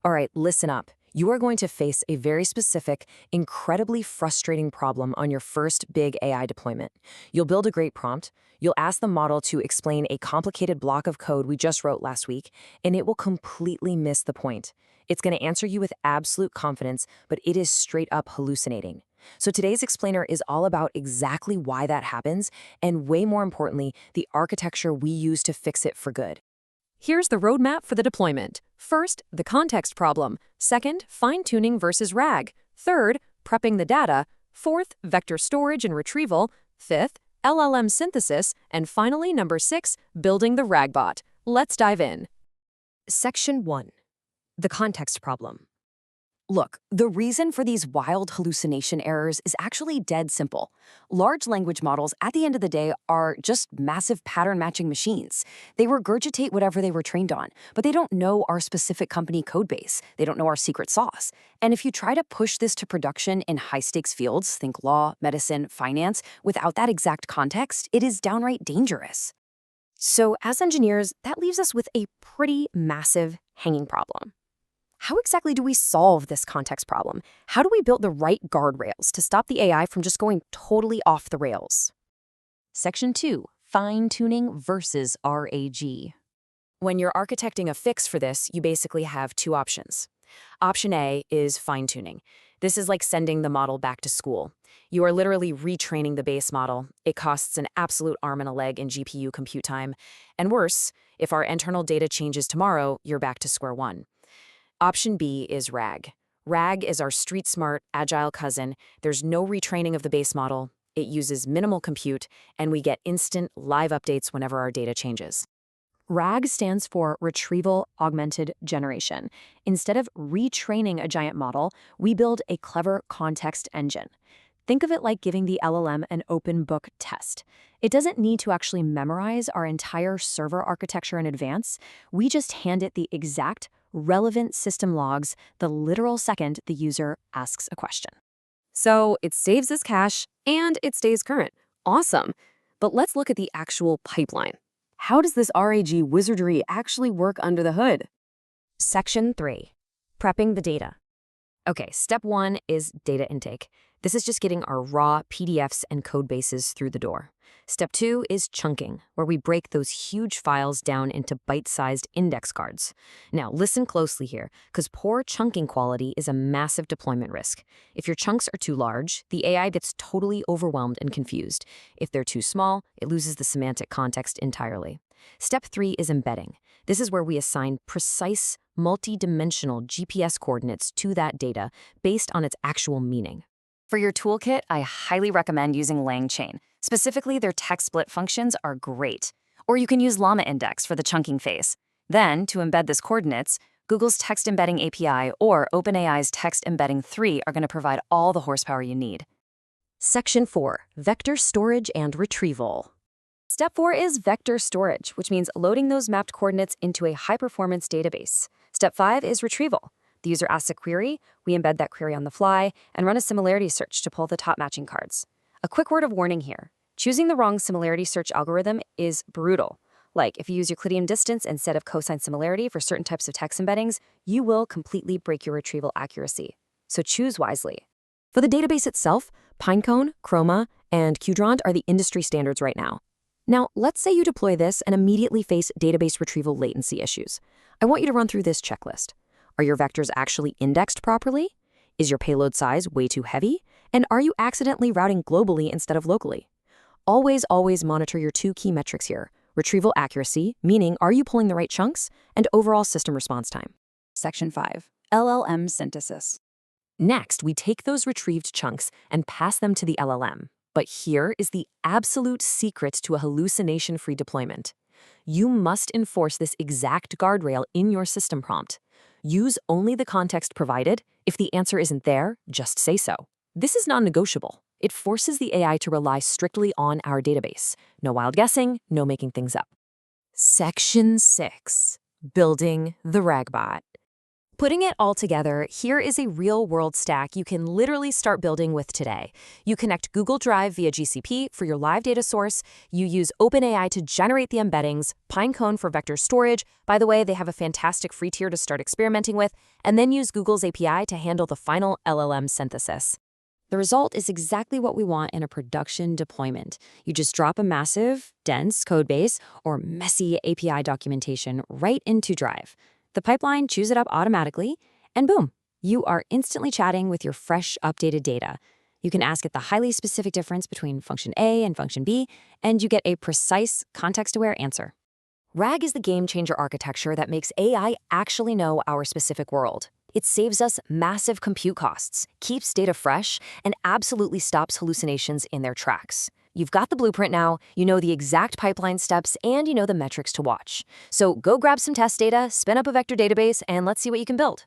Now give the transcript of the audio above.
All right, listen up. You are going to face a very specific, incredibly frustrating problem on your first big AI deployment. You'll build a great prompt, you'll ask the model to explain a complicated block of code we just wrote last week, and it will completely miss the point. It's going to answer you with absolute confidence, but it is straight up hallucinating. So today's explainer is all about exactly why that happens, and way more importantly, the architecture we use to fix it for good. Here's the roadmap for the deployment. First, the context problem. Second, fine-tuning versus RAG. Third, prepping the data. Fourth, vector storage and retrieval. Fifth, LLM synthesis. And finally, number 6, building the RAG-bot. Let's dive in. Section 1. The context problem. Look, the reason for these wild hallucination errors is actually dead simple. Large language models, at the end of the day, are just massive pattern-matching machines. They regurgitate whatever they were trained on, but they don't know our specific company codebase. They don't know our secret sauce. And if you try to push this to production in high-stakes fields, think law, medicine, finance, without that exact context, it is downright dangerous. So as engineers, that leaves us with a pretty massive hanging problem. How exactly do we solve this context problem? How do we build the right guardrails to stop the AI from just going totally off the rails? Section 2, fine-tuning versus RAG. When you're architecting a fix for this, you basically have two options. Option A is fine-tuning. This is like sending the model back to school. You are literally retraining the base model. It costs an absolute arm and a leg in GPU compute time. And worse, if our internal data changes tomorrow, you're back to square one. Option B is RAG. RAG is our street-smart, agile cousin. There's no retraining of the base model. It uses minimal compute, and we get instant, live updates whenever our data changes. RAG stands for Retrieval-Augmented Generation. Instead of retraining a giant model, we build a clever context engine. Think of it like giving the LLM an open book test. It doesn't need to actually memorize our entire server architecture in advance. We just hand it the exact relevant system logs the literal second the user asks a question. So it saves us cache and it stays current. Awesome. But let's look at the actual pipeline. How does this RAG wizardry actually work under the hood? Section 3. Prepping the data. Okay, step 1 is data intake. This is just getting our raw PDFs and code bases through the door. Step 2 is chunking, where we break those huge files down into bite-sized index cards. Now, listen closely here, because poor chunking quality is a massive deployment risk. If your chunks are too large, the AI gets totally overwhelmed and confused. If they're too small, it loses the semantic context entirely. Step 3 is embedding. This is where we assign precise, multi-dimensional GPS coordinates to that data based on its actual meaning. For your toolkit, I highly recommend using LangChain. Specifically, their text split functions are great. Or you can use Llama Index for the chunking phase. Then, to embed these coordinates, Google's Text Embedding API or OpenAI's Text Embedding 3 are going to provide all the horsepower you need. Section 4, vector storage and retrieval. Step 4 is vector storage, which means loading those mapped coordinates into a high-performance database. Step 5 is retrieval. The user asks a query, we embed that query on the fly, and run a similarity search to pull the top matching cards. A quick word of warning here. Choosing the wrong similarity search algorithm is brutal. Like, if you use Euclidean distance instead of cosine similarity for certain types of text embeddings, you will completely break your retrieval accuracy. So choose wisely. For the database itself, Pinecone, Chroma, and Qdrant are the industry standards right now. Now, let's say you deploy this and immediately face database retrieval latency issues. I want you to run through this checklist. Are your vectors actually indexed properly? Is your payload size way too heavy? And are you accidentally routing globally instead of locally? Always monitor your two key metrics here. Retrieval accuracy, meaning are you pulling the right chunks? And overall system response time. Section 5. LLM synthesis. Next, we take those retrieved chunks and pass them to the LLM. But here is the absolute secret to a hallucination-free deployment. You must enforce this exact guardrail in your system prompt. Use only the context provided. If the answer isn't there, just say so. This is non-negotiable. It forces the AI to rely strictly on our database. No wild guessing, no making things up. Section 6. Building the RAG-bot. Putting it all together, here is a real-world stack you can literally start building with today. You connect Google Drive via GCP for your live data source, you use OpenAI to generate the embeddings, Pinecone for vector storage, by the way, they have a fantastic free tier to start experimenting with, and then use Google's API to handle the final LLM synthesis. The result is exactly what we want in a production deployment. You just drop a massive, dense codebase or messy API documentation right into Drive. The pipeline chews it up automatically, and boom, you are instantly chatting with your fresh, updated data. You can ask it the highly specific difference between function A and function B, and you get a precise, context-aware answer. RAG is the game-changer architecture that makes AI actually know our specific world. It saves us massive compute costs, keeps data fresh, and absolutely stops hallucinations in their tracks. You've got the blueprint now, you know the exact pipeline steps, and you know the metrics to watch. So go grab some test data, spin up a vector database, and let's see what you can build.